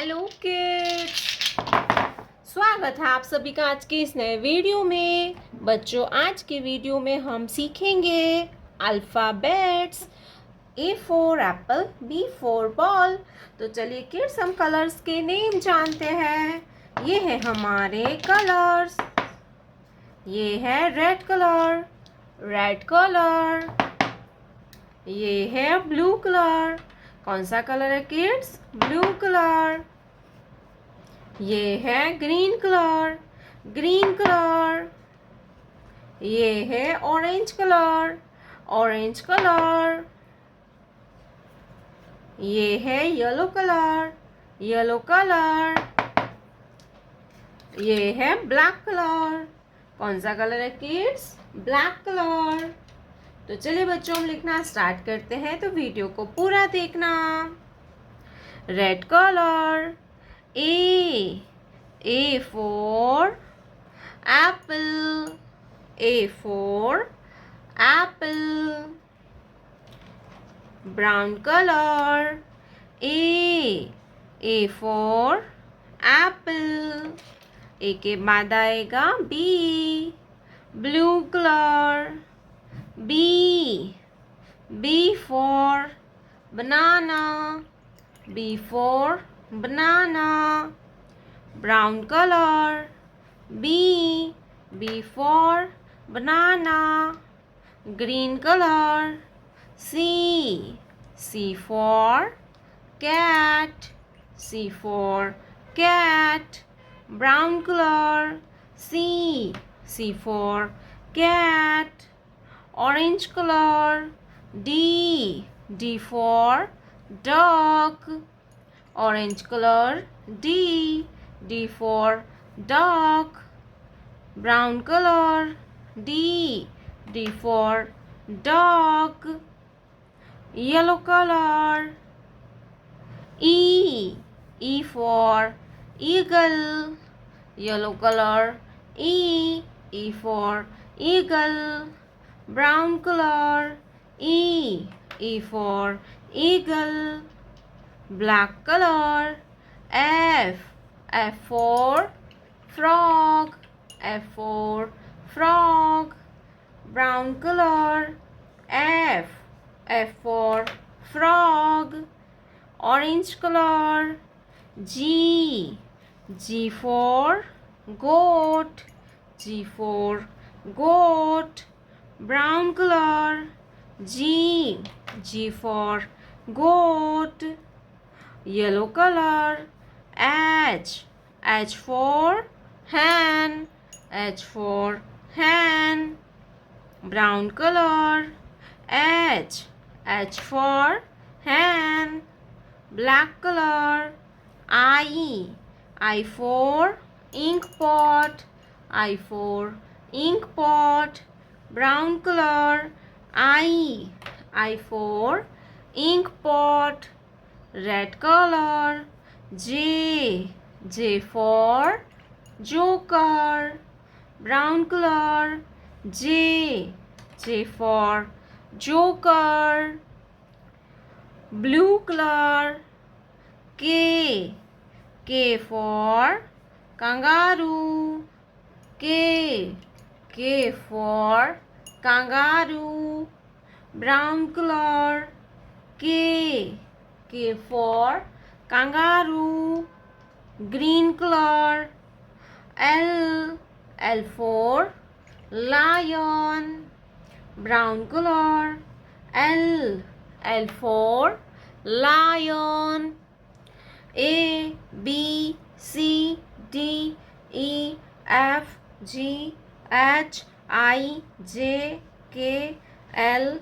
Hello kids, स्वागत है आप सभी का आज के इस नए वीडियो में। बच्चों, आज के वीडियो में हम सीखेंगे alphabets. A for apple, B for ball. तो चलिए किड्स, हम कलर्स के नेम जानते हैं। ये है हमारे कलर्स। ये है रेड कलर, रेड कलर। ये है ब्लू कलर। कौन सा कलर है किड्स? Blue colour. ये है ग्रीन कलर, ग्रीन कलर। ये है ऑरेंज कलर, ऑरेंज कलर। ये है येलो कलर, येलो कलर। ये है ब्लैक कलर। कौन सा कलर है किड्स? Black colour. तो चलिए बच्चों, हम लिखना स्टार्ट करते हैं, तो वीडियो को पूरा देखना। Red colour. A for apple, A for apple. Brown color. A for apple. A के बाद आएगा B. Blue color. B for banana, B for banana. Brown color. B for banana. Green color. C for cat, C for cat. Brown color. C for cat. Orange color. D for dog. Orange color. D for dog. Brown color. D for dog. Yellow color. E for eagle. Yellow color. E for eagle. Brown color. E for eagle. Black color. F for frog, F for frog. Brown color. F for frog. Orange color. G for goat, G for goat. Brown color. G for goat. Yellow color. H for hen, H for hen. Brown color. H for hen. Black color. I for ink pot, I for ink pot. Brown color. I for ink pot. Red color. J for joker. Brown color. J for joker. Blue color. K for kangaroo. K for kangaroo. Brown color. K for kangaroo. Green color. L for lion. Brown color. L for lion. A B C D E F G H I J K L